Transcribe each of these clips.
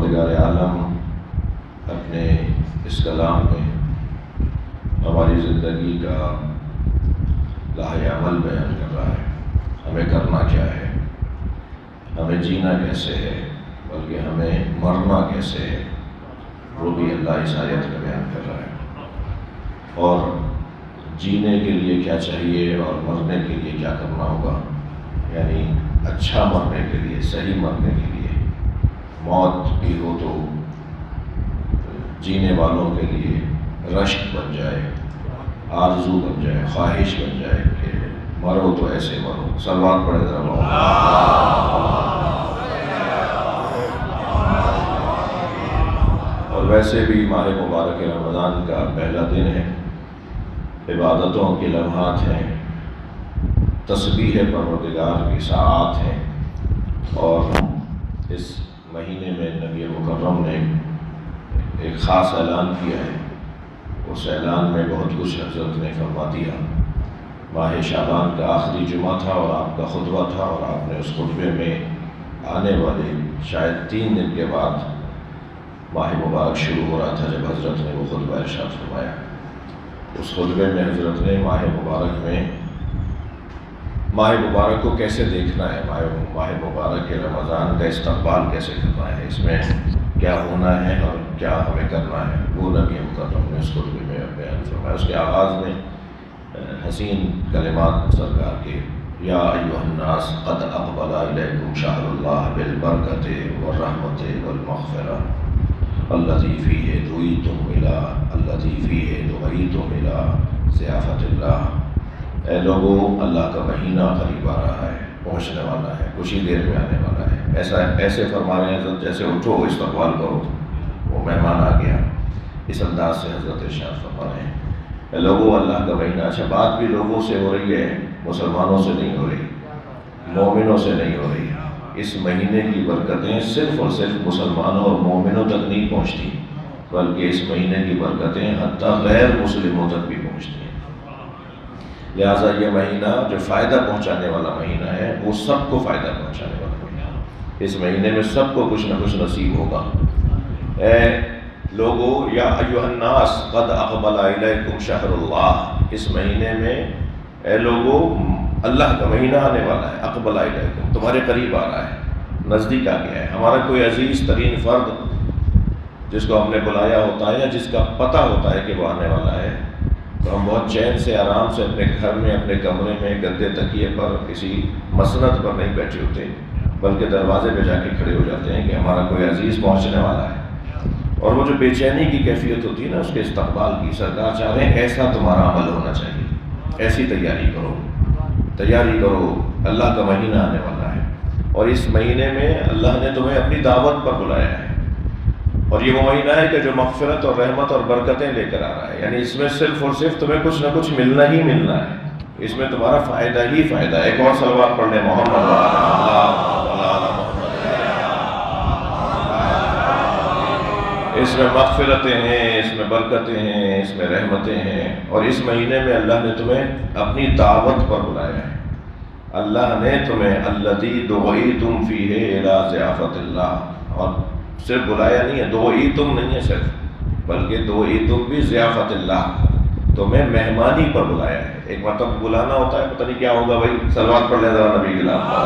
پروردگار عالم اپنے اس کلام میں ہماری زندگی کا لاہ عمل بیان کر رہا ہے. ہمیں کرنا کیا ہے، ہمیں جینا کیسے ہے، بلکہ ہمیں مرنا کیسے ہے، وہ بھی اللہ اس آیت کا بیان کر رہا ہے. اور جینے کے لیے کیا چاہیے اور مرنے کے لیے کیا کرنا ہوگا، یعنی اچھا مرنے کے لیے، صحیح مرنے کے لیے، موت بھی ہو تو جینے والوں کے لیے رشک بن جائے، آرزو بن جائے، خواہش بن جائے کہ مرو تو ایسے مرو. صلوات پڑھے ذرا. اور ویسے بھی ماہ مبارک رمضان کا پہلا دن ہے، عبادتوں کے لمحات ہیں، تسبیح پروردگار کی ساعات ہیں. اور اس مہینے میں نبی مکرم نے ایک خاص اعلان کیا ہے. اس اعلان میں بہت کچھ حضرت نے فرما دیا. ماہ شعبان کا آخری جمعہ تھا اور آپ کا خطبہ تھا، اور آپ نے اس خطبے میں آنے والے شاید 3 دن کے بعد ماہ مبارک شروع ہو رہا تھا جب حضرت نے وہ خطبہ ارشاد فرمایا. اس خطبے میں حضرت نے ماہ مبارک کو کیسے دیکھنا ہے، ماہ مبارک کے رمضان کا استقبال کیسے کرنا ہے، اس میں کیا ہونا ہے اور کیا ہمیں کرنا ہے، وہ نبی مکرم نے اس خطبے میں بیان فرمایا. اس کے آغاز میں حسین کلمات سرکار کے، یا ایھا الناس قد اقبل الیکم شہر اللہ بالبرکۃ والرحمۃ والمغفرہ الذی فیہ دعیتم الی ضیافۃ اللہ. اے لوگو، اللہ کا مہینہ قریب آ رہا ہے، پہنچنے والا ہے، کچھ ہی دیر میں آنے والا ہے. ایسے فرما رہے ہیں حضرت جیسے اٹھو استقبال کرو، وہ مہمان آ گیا. اس انداز سے حضرت ارشاد فرما رہے ہیں اے لوگو، اللہ کا مہینہ. اچھا، بات بھی لوگوں سے ہو رہی ہے، مسلمانوں سے نہیں ہو رہی، مومنوں سے نہیں ہو رہی. اس مہینے کی برکتیں صرف اور صرف مسلمانوں اور مومنوں تک نہیں پہنچتی، بلکہ اس مہینے کی برکتیں حتیٰ غیر مسلموں تک بھی پہنچتی ہیں. لہٰذا یہ مہینہ جو فائدہ پہنچانے والا مہینہ ہے، وہ سب کو فائدہ پہنچانے والا مہینہ ہے. اس مہینے میں سب کو کچھ نہ کچھ نصیب ہوگا. اے لوگو، یا ایھا الناس قد اقبل الیکم شہر اللہ. اس مہینے میں اے لوگو، اللہ کا مہینہ آنے والا ہے. اقبل الیکم، تمہارے قریب آ رہا ہے، نزدیک آ گیا ہے. ہمارا کوئی عزیز ترین فرد جس کو ہم نے بلایا ہوتا ہے یا جس کا پتہ ہوتا ہے کہ وہ آنے والا ہے، تو ہم بہت چین سے، آرام سے اپنے گھر میں، اپنے کمرے میں، گدے تکیے پر، کسی مسند پر نہیں بیٹھے ہوتے، بلکہ دروازے پہ جا کے کھڑے ہو جاتے ہیں کہ ہمارا کوئی عزیز پہنچنے والا ہے. اور وہ جو بے چینی کی کیفیت ہوتی ہے نا، اس کے استقبال کی، سرکار چاہ رہے ہیں ایسا تمہارا عمل ہونا چاہیے. ایسی تیاری کرو. اللہ کا مہینہ آنے والا ہے، اور اس مہینے میں اللہ نے تمہیں اپنی دعوت پر بلایا ہے. اور یہ وہ مہینہ ہے کہ جو مغفرت اور رحمت اور برکتیں لے کر آ رہا ہے. یعنی اس میں صرف اور صرف تمہیں کچھ نہ کچھ ملنا ہی ملنا ہے. اس میں تمہارا فائدہ ہی فائدہ ہے. ایک اور صلوات پڑھ لیں محمد. اس میں مغفرتیں ہیں، اس میں برکتیں ہیں، اس میں رحمتیں ہیں. اور اس مہینے میں اللہ نے تمہیں اپنی دعوت پر بلایا ہے. اللہ نے تمہیں الذی دعیتم فیہ الی ضیافۃ اللہ. اور صرف بلایا نہیں ہے، دعیتم نہیں ہے صرف، بلکہ دعیتم بھی ضیافۃ اللہ، تمہیں مہمانی پر بلایا ہے. ایک مطلب بلانا ہوتا ہے، پتہ نہیں کیا ہوگا بھائی. صلوات پڑھ لیں ذرا نبی کے نام پر.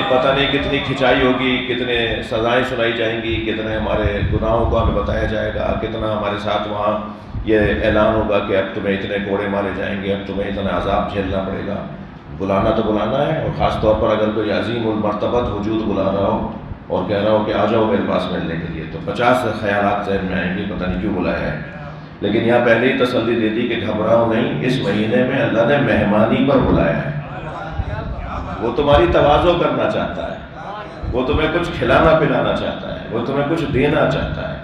پتہ نہیں کتنی کھنچائی ہوگی، کتنے سزائیں سنائی جائیں گی، کتنے ہمارے گناہوں کو ہمیں بتایا جائے گا، کتنا ہمارے ساتھ وہاں یہ اعلان ہوگا کہ اب تمہیں اتنے کوڑے مارے جائیں گے، اب تمہیں اتنا عذاب جھیلنا پڑے گا. بلانا تو بلانا ہے، اور خاص طور پر اگر کوئی عظیم المرتبت وجود بلا رہا ہو اور کہہ رہا ہو کہ آ جاؤ میرے پاس ملنے کے لیے، تو 50 خیالات ذہن میں آئیں گے، پتہ نہیں کیوں بلایا ہے. لیکن یہاں پہلے ہی تسلی دے دی کہ گھبراؤ نہیں، اس مہینے میں اللہ نے مہمانی پر بلایا ہے. وہ تمہاری تواضع کرنا چاہتا ہے، وہ تمہیں کچھ کھلانا پلانا چاہتا ہے، وہ تمہیں کچھ دینا چاہتا ہے.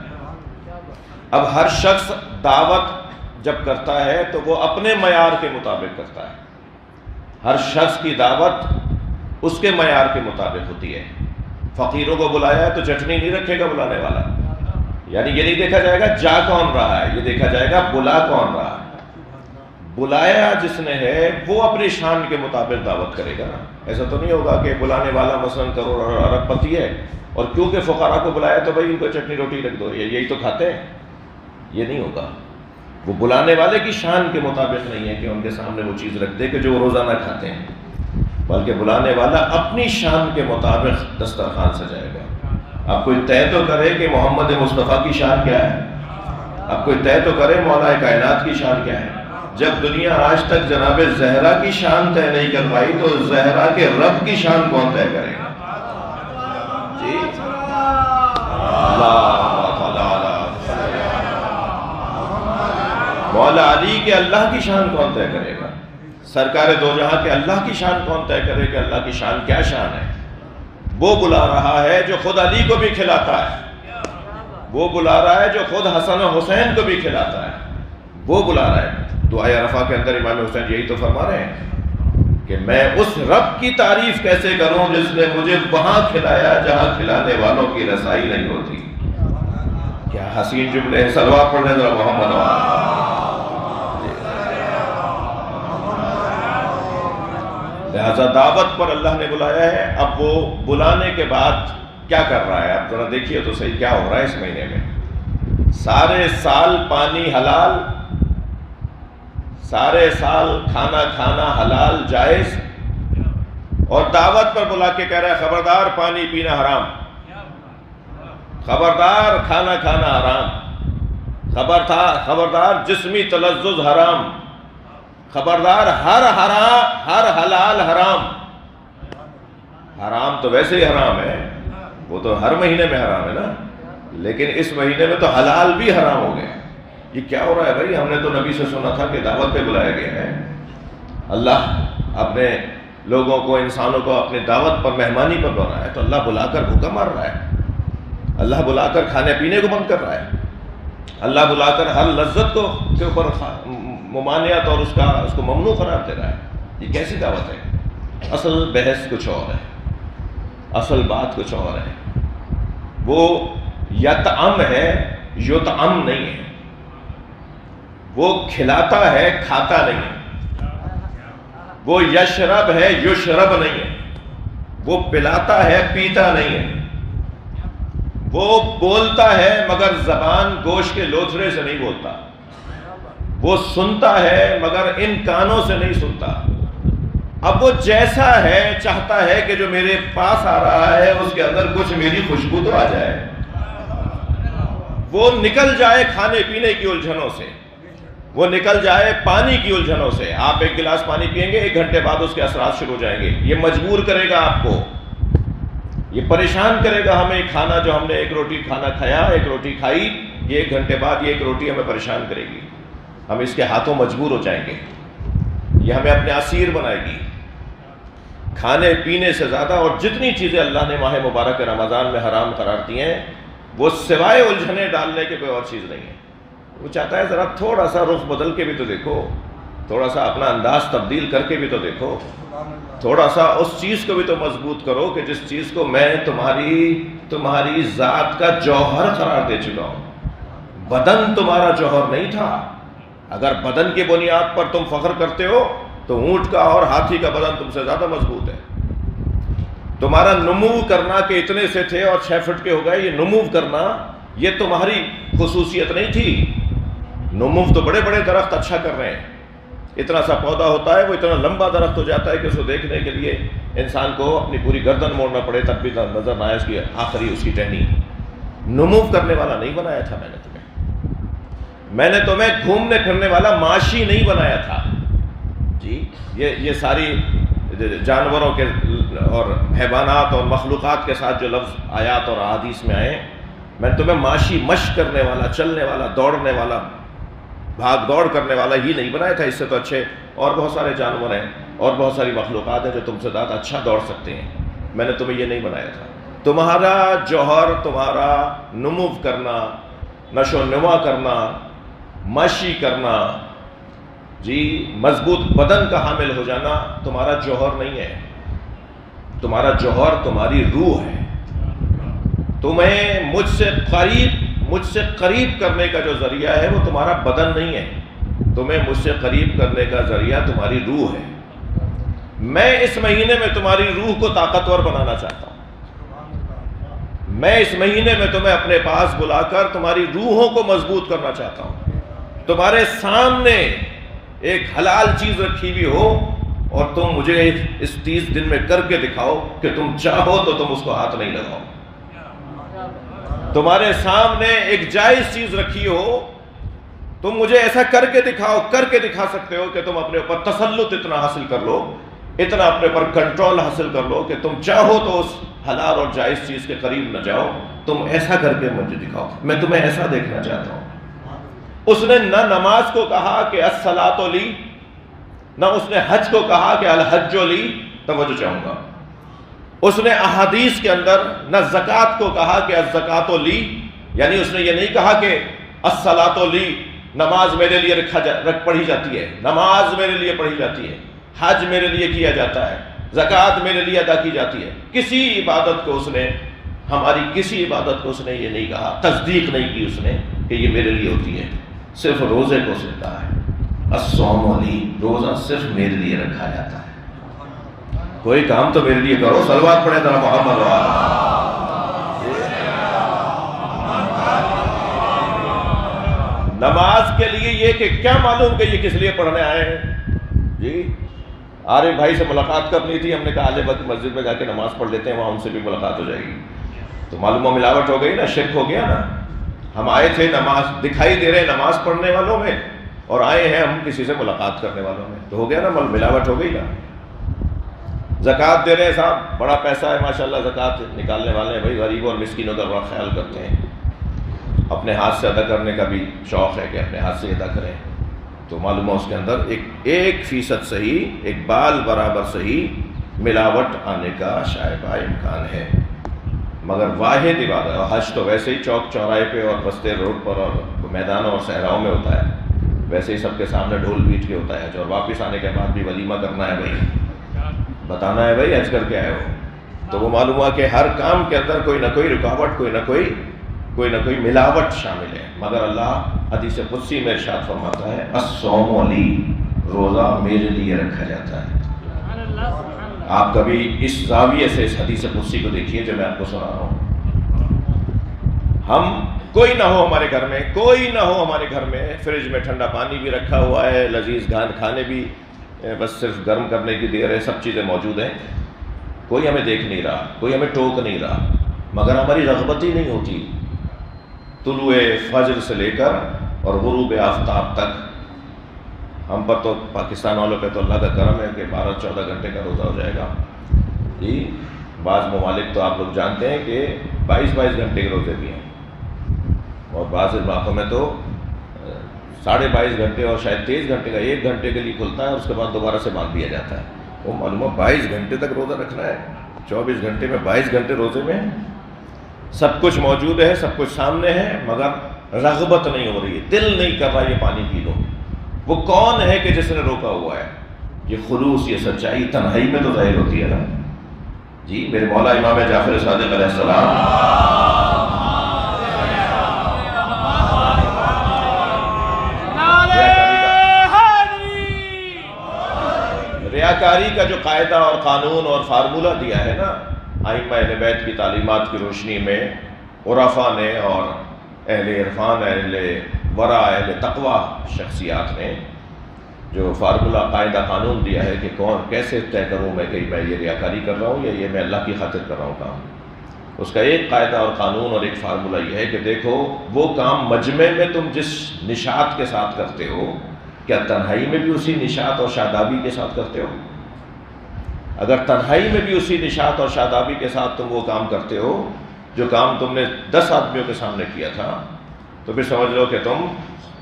اب ہر شخص دعوت جب کرتا ہے تو وہ اپنے معیار کے مطابق کرتا ہے. ہر شخص کی دعوت اس کے معیار کے مطابق ہوتی ہے. فقیروں کو بلایا ہے تو چٹنی نہیں رکھے گا بلانے والا، یعنی یہ نہیں دیکھا جائے گا جا کون رہا ہے، یہ دیکھا جائے گا بلا کون رہا ہے. بلایا جس نے ہے وہ اپنی شان کے مطابق دعوت کرے گا نا. ایسا تو نہیں ہوگا کہ بلانے والا مثلاً کروڑ ارب پتی ہے اور کیونکہ فقراء کو بلایا تو بھائی ان کو چٹنی روٹی رکھ دو، یہی تو کھاتے ہیں. یہ نہیں ہوگا. وہ بلانے والے کی شان کے مطابق نہیں ہے کہ ان کے سامنے وہ چیز رکھ دے کہ جو وہ روزانہ کھاتے ہیں، بلکہ بلانے والا اپنی شان کے مطابق دسترخوان سجائے گا. اب کوئی طے تو کرے کہ محمد مصطفیٰ کی شان کیا ہے. اب کوئی طے تو کرے مولا کائنات کی شان کیا ہے. جب دنیا آج تک جناب زہرا کی شان طے نہیں کر پائی تو زہرا کے رب کی شان کون طے کرے گا؟ جی مولا علی کے اللہ کی شان کون طے کرے گا؟ سرکار دو جہاں کے اللہ کی شان کون طے کرے کہ اللہ کی شان کیا شان ہے؟ وہ بلا رہا ہے جو خود علی کو بھی کھلاتا ہے، وہ بلا رہا ہے جو خود حسن و حسین کو بھی کھلاتا ہے، وہ بلا رہا ہے. دعائے عرفہ کے اندر امام حسین یہی تو فرما رہے ہیں کہ میں اس رب کی تعریف کیسے کروں جس نے مجھے وہاں کھلایا جہاں کھلانے والوں کی رسائی نہیں ہوتی. کیا حسین جملے ہیں. صلوات پڑھنے ذرا محمد وآلہ. لہذا دعوت پر اللہ نے بلایا ہے. اب وہ بلانے کے بعد کیا کر رہا ہے؟ اب ذرا دیکھیے تو صحیح کیا ہو رہا ہے اس مہینے میں. سارے سال پانی حلال، سارے سال کھانا کھانا حلال جائز، اور دعوت پر بلا کے کہہ رہا ہے خبردار پانی پینا حرام، خبردار کھانا کھانا حرام، خبردار جسمی تلذذ حرام، خبردار ہر حلال حرام. حرام تو ویسے ہی حرام ہے، وہ تو ہر مہینے میں حرام ہے نا، لیکن اس مہینے میں تو حلال بھی حرام ہو گئے. یہ کیا ہو رہا ہے بھائی؟ ہم نے تو نبی سے سنا تھا کہ دعوت پہ بلایا گیا ہے. اللہ اپنے لوگوں کو، انسانوں کو اپنے دعوت پر، مہمانی پر بلا رہا ہے، تو اللہ بلا کر بھوکا مار رہا ہے، اللہ بلا کر کھانے پینے کو بند کر رہا ہے، اللہ بلا کر ہر لذت کو کے اوپر ممانعت اور اس کو ممنوع قرار دے رہا ہے. یہ کیسی دعوت ہے؟ اصل بحث کچھ اور ہے، اصل بات کچھ اور ہے. وہ یطعم ہے، یطعم نہیں ہے. وہ کھلاتا ہے، کھاتا نہیں ہے. وہ یشرب ہے، یشرب نہیں ہے. وہ پلاتا ہے، پیتا نہیں ہے. وہ بولتا ہے مگر زبان گوشت کے لوتھڑے سے نہیں بولتا. وہ سنتا ہے مگر ان کانوں سے نہیں سنتا. اب وہ جیسا ہے چاہتا ہے کہ جو میرے پاس آ رہا ہے اس کے اندر کچھ میری خوشبو تو آ جائے، وہ نکل جائے کھانے پینے کی الجھنوں سے، وہ نکل جائے پانی کی الجھنوں سے. آپ ایک گلاس پانی پیئیں گے، 1 گھنٹے بعد اس کے اثرات شروع ہو جائیں گے. یہ مجبور کرے گا آپ کو، یہ پریشان کرے گا ہمیں. کھانا جو ہم نے 1 روٹی کھانا کھایا، 1 روٹی کھائی، یہ 1 گھنٹے بعد یہ 1 روٹی ہمیں پریشان کرے گی. ہم اس کے ہاتھوں مجبور ہو جائیں گے. یہ ہمیں اپنے اسیر بنائے گی کھانے پینے سے زیادہ. اور جتنی چیزیں اللہ نے ماہ مبارک رمضان میں حرام قرار دی ہیں وہ سوائے الجھنے ڈالنے کے کوئی اور چیز نہیں ہے. وہ چاہتا ہے ذرا تھوڑا سا رخ بدل کے بھی تو دیکھو، تھوڑا سا اپنا انداز تبدیل کر کے بھی تو دیکھو، تھوڑا سا اس چیز کو بھی تو مضبوط کرو کہ جس چیز کو میں تمہاری ذات کا جوہر قرار دے چکا ہوں. بدن تمہارا جوہر نہیں تھا. اگر بدن کی بنیاد پر تم فخر کرتے ہو تو اونٹ کا اور ہاتھی کا بدن تم سے زیادہ مضبوط ہے. تمہارا نمو کرنا کہ اتنے سے تھے اور 6 فٹ کے ہو گئے، یہ نمو کرنا یہ تمہاری خصوصیت نہیں تھی. نمو تو بڑے بڑے درخت اچھا کر رہے ہیں. اتنا سا پودا ہوتا ہے، وہ اتنا لمبا درخت ہو جاتا ہے کہ اس کو دیکھنے کے لیے انسان کو اپنی پوری گردن موڑنا پڑے تب بھی نظر نہ آئے اس کی آخری اس کی ٹہنی. نمو کرنے والا نہیں بنایا تھا میں نے تمہیں. میں نے تمہیں گھومنے پھرنے والا معاشی نہیں بنایا تھا. جی یہ ساری جانوروں کے اور حیوانات اور مخلوقات کے ساتھ جو لفظ آیات اور احادیث میں آئے، میں نے تمہیں معاشی مشق کرنے والا، چلنے والا، دوڑنے والا، بھاگ دوڑ کرنے والا ہی نہیں بنایا تھا. اس سے تو اچھے اور بہت سارے جانور ہیں اور بہت ساری مخلوقات ہیں جو تم سے زیادہ اچھا دوڑ سکتے ہیں. میں نے تمہیں یہ نہیں بنایا تھا. تمہارا جوہر، تمہارا نمو کرنا، نشو و نما کرنا، ماشی کرنا، جی مضبوط بدن کا حامل ہو جانا تمہارا جوہر نہیں ہے. تمہارا جوہر تمہاری روح ہے. تمہیں مجھ سے قریب کرنے کا جو ذریعہ ہے وہ تمہارا بدن نہیں ہے. تمہیں مجھ سے قریب کرنے کا ذریعہ تمہاری روح ہے. میں اس مہینے میں تمہاری روح کو طاقتور بنانا چاہتا ہوں. میں اس مہینے میں تمہیں اپنے پاس بلا کر تمہاری روحوں کو مضبوط کرنا چاہتا ہوں. تمہارے سامنے ایک حلال چیز رکھی ہوئی ہو اور تم مجھے اس 30 دن میں کر کے دکھاؤ کہ تم چاہو تو تم اس کو ہاتھ نہیں لگاؤ. تمہارے سامنے ایک جائز چیز رکھی ہو، تم مجھے ایسا کر کے دکھاؤ، کر کے دکھا سکتے ہو کہ تم اپنے اوپر تسلط اتنا حاصل کر لو، اتنا اپنے پر کنٹرول حاصل کر لو کہ تم چاہو تو اس حلال اور جائز چیز کے قریب نہ جاؤ. تم ایسا کر کے مجھے دکھاؤ، میں تمہیں ایسا دیکھنا چاہتا ہوں. اس نے نہ نماز کو کہا کہ الصلاۃ لی، نہ اس نے حج کو کہا کہ الحج لی، توجہ چاہوں گا. اس نے احادیث کے اندر نہ زکوٰۃ کو کہا کہ الزکوٰۃ لی، یعنی اس نے یہ نہیں کہا کہ الصلاۃ لی، نماز میرے لیے پڑھی جاتی ہے، نماز میرے لیے پڑھی جاتی ہے، حج میرے لیے کیا جاتا ہے، زکوٰۃ میرے لیے ادا کی جاتی ہے. کسی عبادت کو اس نے، ہماری کسی عبادت کو اس نے یہ نہیں کہا، تصدیق نہیں کی اس نے کہ یہ میرے لیے ہوتی ہے. صرف روزے کو اس نے کہا ہے الصوم لی، روزہ صرف میرے لیے رکھا جاتا ہے. کوئی کام تو میرے لیے کرو. صلوات پڑھے ذرا محمد وعلیہ. نماز کے لیے یہ کہ کیا معلوم کہ یہ کس لیے پڑھنے آئے ہیں. جی عارف بھائی سے ملاقات کرنی تھی، ہم نے کہا علی وقت مسجد میں جا کے نماز پڑھ لیتے ہیں، وہاں ان سے بھی ملاقات ہو جائے گی. تو معلوم ملاوٹ ہو گئی نا، شرک ہو گیا نا. ہم آئے تھے نماز دکھائی دے رہے نماز پڑھنے والوں میں، اور آئے ہیں ہم کسی سے ملاقات کرنے والوں میں، تو ہو گیا نا، ملاوٹ ہو گئی نا. زکوٰۃ دے رہے ہیں صاحب، بڑا پیسہ ہے ماشاءاللہ، زکوٰۃ نکالنے والے ہیں بھائی، غریبوں اور مسکینوں کا بڑا خیال کرتے ہیں، اپنے ہاتھ سے ادا کرنے کا بھی شوق ہے کہ اپنے ہاتھ سے ادا کریں. تو معلوم ہے اس کے اندر 1% صحیح، ایک بال برابر صحیح ملاوٹ آنے کا شائبہ امکان ہے. مگر واحد عبادت، اور حج تو ویسے ہی چوک چوراہے پہ اور بستے روڈ پر اور میدانوں اور صحراؤں میں ہوتا ہے، ویسے ہی سب کے سامنے ڈھول پیٹ کے ہوتا ہے. اور واپس آنے کے بعد بھی ولیمہ کرنا ہے بھائی، بتانا ہے بھائی حج کر کے آئے ہو. تو وہ معلوم ہوا کہ ہر کام کے اندر کوئی نہ کوئی رکاوٹ، کوئی نہ کوئی ملاوٹ شامل ہے. مگر اللہ حدیث قدسی میں ارشاد فرماتا ہے الصوم لی، روزہ میرے لیے رکھا جاتا ہے. آپ کبھی اس زاویے سے اس حدیث قدسی کو دیکھیے جو میں آپ کو سنا رہا ہوں. ہم کوئی نہ ہو ہمارے گھر میں، کوئی نہ ہو ہمارے گھر میں، فریج میں ٹھنڈا پانی بھی رکھا ہوا ہے، لذیذ کھانے بھی بس صرف گرم کرنے کی دیر ہے، سب چیزیں موجود ہیں، کوئی ہمیں دیکھ نہیں رہا، کوئی ہمیں ٹوک نہیں رہا، مگر ہماری رغبت ہی نہیں ہوتی طلوع فجر سے لے کر اور غروب آفتاب تک. ہم پر تو پاکستان والوں پہ تو اللہ کا کرم ہے کہ 12-14 گھنٹے کا روزہ ہو جائے گا. جی بعض ممالک تو آپ لوگ جانتے ہیں کہ 22 گھنٹے کے روزے بھی ہیں، اور بعض علاقوں میں تو 22.5 گھنٹے اور شاید 23 گھنٹے کا 1 گھنٹے کے لیے کھلتا ہے، اس کے بعد دوبارہ سے باندھ دیا جاتا ہے. وہ معلوم ہے 22 گھنٹے تک روزہ رکھنا ہے، 24 گھنٹے میں 22 گھنٹے روزے میں. سب کچھ موجود ہے، سب کچھ سامنے ہے، مگر رغبت نہیں ہو رہی ہے، دل نہیں کر رہا یہ پانی پی لو. وہ کون ہے کہ جس نے روکا ہوا ہے؟ یہ خلوص، یہ سچائی تنہائی میں تو ظاہر ہوتی ہے نا. جی میرے مولا امام جعفر صادق علیہ السلام ریاکاری کا جو قاعدہ اور قانون اور فارمولہ دیا ہے نا ائمہ اہل بیت کی تعلیمات کی روشنی میں، عرفاء نے اور اہل عرفان، اہل ورع، اہل تقوی شخصیات نے جو فارمولہ قاعدہ قانون دیا ہے کہ کون کیسے طے کروں میں کہ میں یہ ریاکاری کر رہا ہوں یا یہ میں اللہ کی خاطر کر رہا ہوں کام. اس کا ایک قاعدہ اور قانون اور ایک فارمولہ یہ ہے کہ دیکھو وہ کام مجمع میں تم جس نشاط کے ساتھ کرتے ہو، کیا تنہائی میں بھی اسی نشاط اور شادابی کے ساتھ کرتے ہو؟ اگر تنہائی میں بھی اسی نشاط اور شادابی کے ساتھ تم وہ کام کرتے ہو جو کام تم نے 10 آدمیوں کے سامنے کیا تھا، تو پھر سمجھ لو کہ تم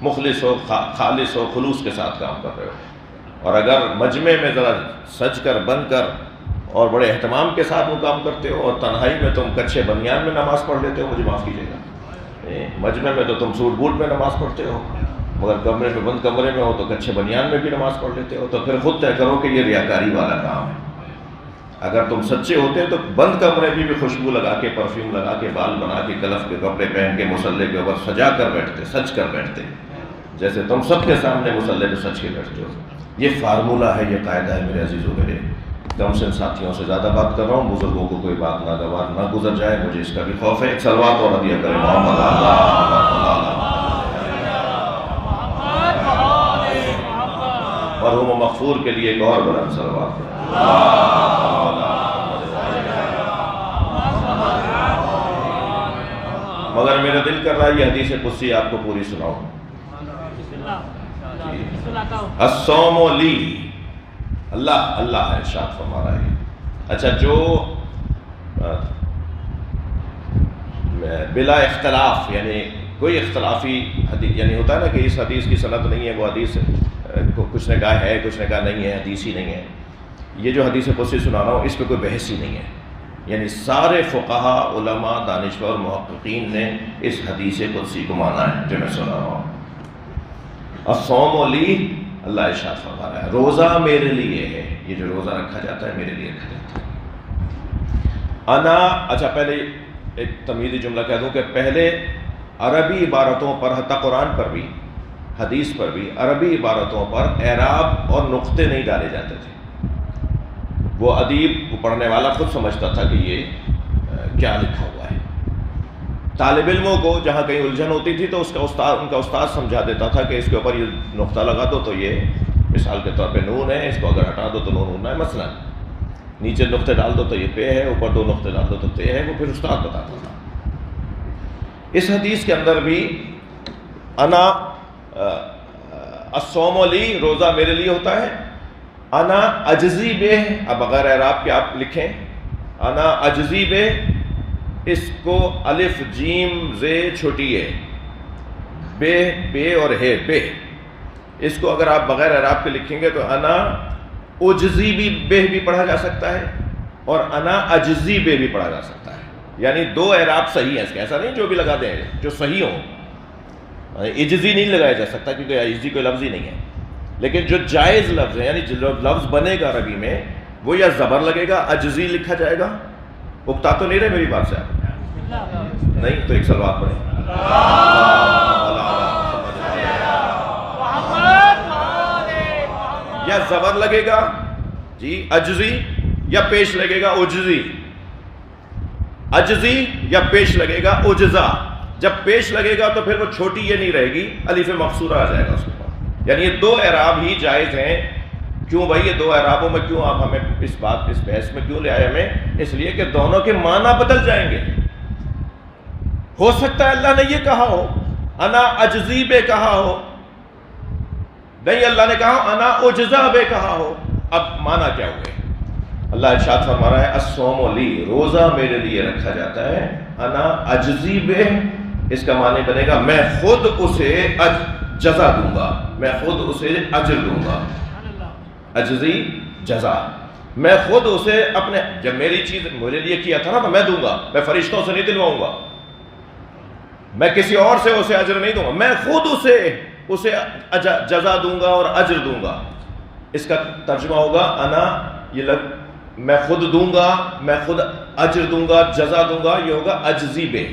مخلص ہو، خالص ہو، خلوص کے ساتھ کام کر رہے ہو. اور اگر مجمع میں ذرا سج کر بن کر اور بڑے اہتمام کے ساتھ وہ کام کرتے ہو اور تنہائی میں تم کچھے بنیان میں نماز پڑھ لیتے ہو، مجھے معاف کیجیے گا، مجمع میں تو تم سوٹ بوٹ میں نماز پڑھتے ہو، مگر کمرے میں بند کمرے میں ہو تو کچھے بنیان میں بھی نماز پڑھ لیتے ہو. تو پھر خود طے کرو کہ یہ ریاکاری والا کام ہے. اگر تم سچے ہوتے تو بند کمرے میں بھی خوشبو لگا کے، پرفیوم لگا کے، بال بنا کے، کلف کے کپڑے پہن کے، مصلی کے اوپر سجا کر بیٹھتے، سج کر بیٹھتے. جیسے تم سب کے سامنے مصلی پہ سچ کے بیٹھتے ہو. یہ فارمولہ ہے, یہ قاعدہ ہے میرے عزیزوں. میرے کم سے ساتھیوں سے زیادہ بات کر رہا ہوں, بزرگوں کو کوئی بات ناگوار نہ گزر جائے, مجھے اس کا بھی خوف ہے. ایک صلوات اور عطیہ کریں محمد مرحوم مغفور کے لیے ایک اور بلند صلوات کریں. مگر میرا دل کر رہا ہے یہ حدیث قدسی آپ کو پوری سناؤں. الصوم لی, اللہ ہے ارشاد فرما رہا ہے. اچھا, جو بلا اختلاف, یعنی کوئی اختلافی حدیث, یعنی ہوتا ہے نا کہ اس حدیث کی سند نہیں ہے, وہ حدیث کچھ نے کہا ہے, کچھ نے کہا نہیں ہے, حدیث ہی نہیں ہے. یہ جو حدیث قدسی سنا رہا ہوں اس پہ کوئی بحث ہی نہیں ہے. یعنی سارے فقہا, علماء, دانشور, محققین نے اس حدیث قدسی کو مانا ہے جو میں سنا رہا ہوں. الصوم لی, اللہ ارشاد فرما رہا ہے روزہ میرے لیے ہے. یہ جو روزہ رکھا جاتا ہے میرے لیے رکھا جاتا ہے. انا, اچھا پہلے ایک تمہیدی جملہ کہہ دوں کہ پہلے عربی عبارتوں پر, حتیٰ قرآن پر بھی, حدیث پر بھی, عربی عبارتوں پر اعراب اور نقطے نہیں ڈالے جاتے تھے. وہ ادیب, پڑھنے والا خود سمجھتا تھا کہ یہ کیا لکھا ہوا ہے. طالب علموں کو جہاں کہیں الجھن ہوتی تھی تو ان کا استاد سمجھا دیتا تھا کہ اس کے اوپر یہ نقطہ لگا دو تو یہ مثال کے طور پہ نون ہے, اس کو اگر ہٹا دو تو نون ہے. مثلا نیچے نقطے ڈال دو تو یہ پے ہے, اوپر 2 نقطے ڈال دو تو تے ہے. وہ پھر استاد بتاتا تھا. اس حدیث کے اندر بھی انا الصوم لی, روزہ میرے لیے ہوتا ہے. انا اجزی بے, اب بغیر اعراب کے آپ لکھیں انا اجزی بے, اس کو الف جیم زے چھوٹی ہے, بے اور ہے بے, اس کو اگر آپ بغیر اعراب کے لکھیں گے تو انا اجزی بے بھی پڑھا جا سکتا ہے اور انا اجزی بے بھی پڑھا جا سکتا ہے. یعنی 2 اعراب صحیح ہیں اس کے, ایسا نہیں جو بھی لگا دیں جو صحیح ہوں. اجزی نہیں لگایا جا سکتا کیونکہ اجزی کوئی لفظ ہی نہیں ہے. لیکن جو جائز لفظ ہے, یعنی جو لفظ بنے گا عربی میں, وہ یا زبر لگے گا, اجزی لکھا جائے گا. اکتا تو نہیں رہے میری بات سے آپ؟ نہیں تو ایک صلوات پڑھیں. یا زبر لگے گا جی اجزی, یا پیش لگے گا اجزی. اجزی یا پیش لگے گا اجزا. جب پیش لگے گا تو پھر وہ چھوٹی یہ نہیں رہے گی, الف مقصورہ آ جائے گا اس کے بعد. یعنی یہ 2 اعراب ہی جائز ہیں. کیوں بھائی, یہ 2 اعرابوں میں کیوں آپ ہمیں اس بحث میں کیوں لے آئے ہمیں؟ اس لیے کہ دونوں کے معنی بدل جائیں گے. ہو سکتا ہے اللہ نے یہ کہا ہو, انا اجزی بے کہا ہو, نہیں اللہ نے کہا انا اجزا بے کہا ہو. اب معنی کیا ہوئے؟ اللہ ارشاد فرما رہا ہے الصوم لی, روزہ میرے لیے رکھا جاتا ہے. انا اجزی بے, اس کا معنی بنے گا میں خود اسے جزا دوں گا, میں خود اسے اجر دوں گا. اجزی جزا, میں خود اسے اپنے, جب میری چیز میرے لیے کیا تھا نا تو میں دوں گا. میں فرشتوں سے نہیں دلواؤں گا, میں کسی اور سے اسے اجر نہیں دوں گا, میں خود اسے جزا دوں گا اور اجر دوں گا. اس کا ترجمہ ہوگا انا, یہ میں خود دوں گا, میں خود اجر دوں گا, جزا دوں گا. یہ ہوگا اجزی بے.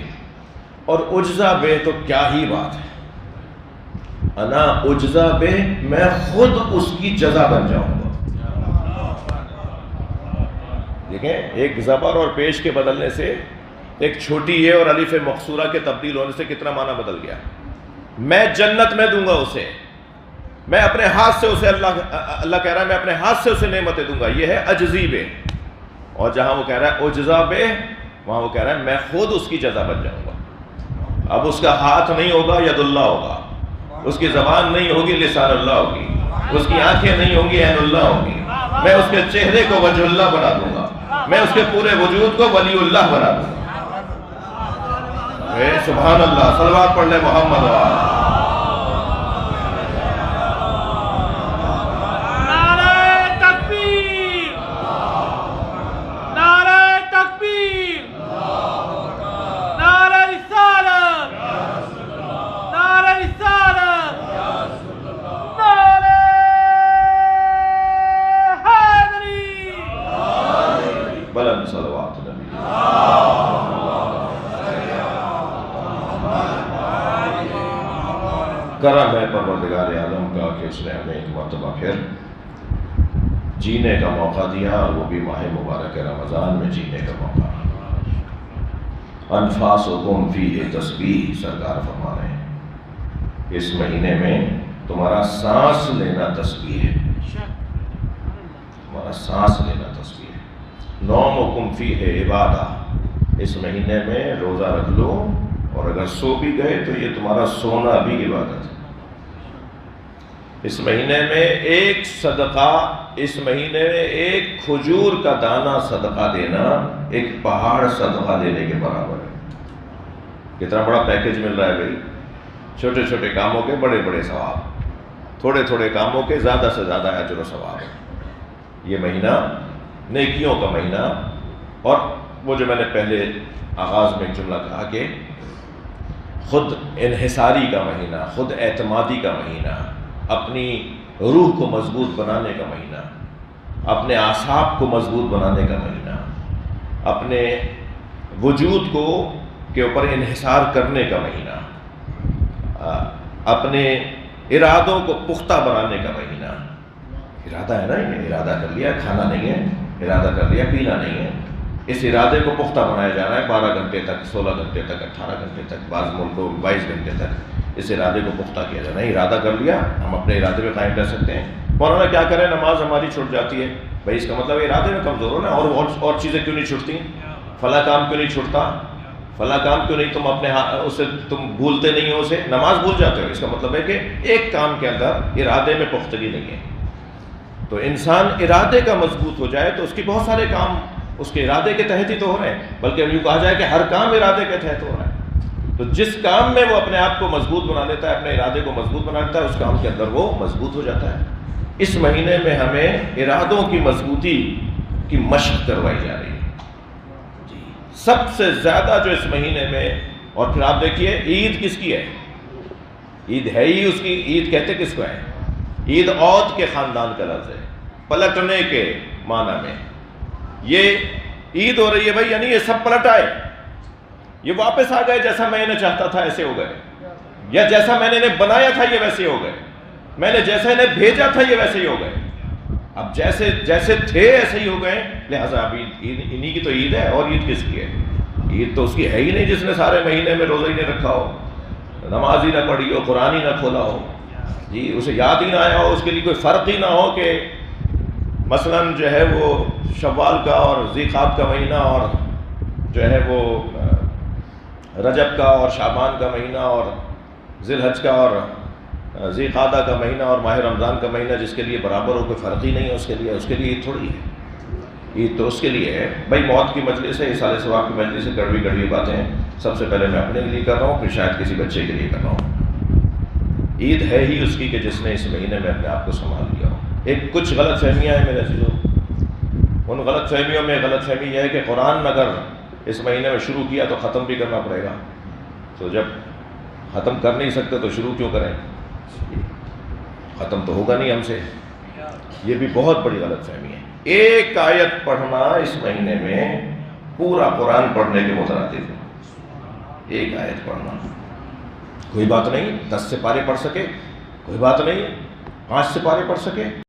اور اجزا بے تو کیا ہی بات ہے, انا اجزا بے, میں خود اس کی جزا بن جاؤں گا. دیکھیں, ایک زبر اور پیش کے بدلنے سے, ایک چھوٹی یہ اور الف مقصورہ کے تبدیل ہونے سے کتنا معنی بدل گیا. میں جنت میں دوں گا اسے, میں اپنے ہاتھ سے اسے, اللہ کہہ رہا ہے میں اپنے ہاتھ سے اسے نعمتیں دوں گا. یہ ہے اجزی بے. اور جہاں وہ کہہ رہا ہے اجزا بے, وہاں وہ کہہ رہا ہے میں خود اس کی جزا بن جاؤں گا. اب اس کا ہاتھ نہیں ہوگا, ید اللہ ہوگا. اس کی زبان نہیں ہوگی, لسان اللہ ہوگی. اس کی آنکھیں نہیں ہوں گی, عین اللہ ہوگی. میں اس کے چہرے کو وجہ اللہ بنا دوں گا, میں اس کے پورے وجود کو ولی اللہ بنا دوں گا. سبحان اللہ, صلوات پڑھ لیں محمد وآلہ. کرم ہے پروردگار عالم کا کہ اس نے ہمیں ایک مرتبہ پھر جینے کا موقع دیا، اور وہ بھی ماہ مبارک رمضان میں جینے کا موقع۔ انفاسکم فیہ تسبیح، سرکار فرما رہے ہیں اس مہینے میں تمہارا سانس لینا تسبیح ہے، تمہارا سانس لینا تسبیح ہے۔ نومکم فیہ عبادہ، اس مہینے میں روزہ رکھ لو اور اگر سو بھی گئے تو یہ تمہارا سونا بھی عبادت ہے۔ اس مہینے میں ایک صدقہ، اس مہینے میں ایک کھجور کا دانہ صدقہ دینا ایک پہاڑ صدقہ دینے کے برابر ہے۔ کتنا بڑا پیکج مل رہا ہے بھائی، چھوٹے چھوٹے کاموں کے بڑے بڑے ثواب، تھوڑے تھوڑے کاموں کے زیادہ سے زیادہ اجر و ثواب ہے۔ یہ مہینہ نیکیوں کا مہینہ، اور وہ جو میں نے پہلے آغاز میں ایک جملہ کہا کہ خود انحصاری کا مہینہ، خود اعتمادی کا مہینہ، اپنی روح کو مضبوط بنانے کا مہینہ، اپنے اعصاب کو مضبوط بنانے کا مہینہ، اپنے وجود کو کے اوپر انحصار کرنے کا مہینہ، اپنے ارادوں کو پختہ بنانے کا مہینہ۔ ارادہ ہے نا، یہ ارادہ کر لیا کھانا نہیں ہے، ارادہ کر لیا پینا نہیں ہے، اس ارادے کو پختہ بنایا جا رہا ہے 12 گھنٹے تک، 16 گھنٹے تک، 18 گھنٹے تک، بعض ملکوں 22 گھنٹے تک اس ارادے کو پختہ کیا جا رہا ہے۔ ارادہ کر لیا، ہم اپنے ارادے پہ قائم رہ سکتے ہیں۔ مولانا کیا کریں، نماز ہماری چھوٹ جاتی ہے، بھائی اس کا مطلب ارادے میں کمزور ہو نا، اور چیزیں کیوں نہیں چھوٹتی، فلاں کام کیوں نہیں چھوٹتا، فلاں کام کیوں نہیں، تم اپنے اسے تم بھولتے نہیں ہو، اسے نماز بھول جاتے ہو، اس کا مطلب ہے کہ ایک کام کے اندر ارادے میں پختگی نہیں ہے۔ تو انسان ارادے کا مضبوط ہو جائے تو اس کی بہت سارے کام اس کے ارادے کے تحت ہی تو ہو رہے ہیں، بلکہ یوں کہا جائے کہ ہر کام ارادے کے تحت ہو رہا ہے۔ تو جس کام میں وہ اپنے آپ کو مضبوط بنا لیتا ہے، اپنے ارادے کو مضبوط بنا لیتا ہے، اس کام کے اندر وہ مضبوط ہو جاتا ہے۔ اس مہینے میں ہمیں ارادوں کی مضبوطی کی مشق کروائی جا رہی ہے جی۔ سب سے زیادہ جو اس مہینے میں، اور پھر آپ دیکھیے عید کس کی ہے، عید ہے ہی اس کی، عید کہتے کس کو ہے، عید عود کے خاندان کا لفظ ہے، پلٹنے کے معنی میں۔ یہ عید ہو رہی ہے بھائی، یعنی یہ سب پلٹ آئے، یہ واپس آ گئے، جیسا میں نے چاہتا تھا ایسے ہو گئے، یا جیسا میں نے انہیں بنایا تھا یہ ویسے ہو گئے، میں نے جیسا انہیں بھیجا تھا یہ ویسے ہی ہو گئے، اب جیسے تھے ایسے ہی ہو گئے، لہٰذا اب عید انہی کی تو عید ہے، اور عید کس کی ہے، عید تو اس کی ہے ہی نہیں جس نے سارے مہینے میں روزہ ہی نہیں رکھا ہو، نماز ہی نہ پڑھی ہو، قرآن ہی نہ کھولا ہو جی، اسے یاد ہی نہ آیا ہو، اس کے لیے کوئی فرق ہی نہ ہو کہ مثلاً جو ہے وہ شوال کا اور ذی قعدہ کا مہینہ، اور جو ہے وہ رجب کا اور شعبان کا مہینہ، اور ذی الحج کا اور ذی قعدہ کا مہینہ، اور ماہ رمضان کا مہینہ، جس کے لیے برابر ہو، کوئی فرق ہی نہیں ہے اس کے لیے عید تھوڑی ہے، عید تو اس کے لیے ہے بھائی موت کی مجلس ہے، اِیصال ثواب کی مجلس ہے، کڑوی کڑوی باتیں سب سے پہلے میں اپنے لیے کر رہا ہوں، پھر شاید کسی بچے کے لیے کر رہا ہوں۔ عید ہے ہی اس کی کہ جس نے اس مہینے میں اپنے آپ کو سنبھال لیا ہو۔ ایک کچھ غلط فہمیاں ہیں میرے عزیزوں، ان غلط فہمیوں میں غلط فہمی یہ ہے کہ قرآن اگر اس مہینے میں شروع کیا تو ختم بھی کرنا پڑے گا، تو جب ختم کر نہیں سکتے تو شروع کیوں کریں، ختم تو ہوگا نہیں ہم سے، یہ بھی بہت بڑی غلط فہمی ہے۔ ایک آیت پڑھنا اس مہینے میں پورا قرآن پڑھنے کے مترادف ہے، ایک آیت پڑھنا، کوئی بات نہیں 10 سے پارے پڑھ سکے، کوئی بات نہیں 5 سے پارے پڑھ سکے،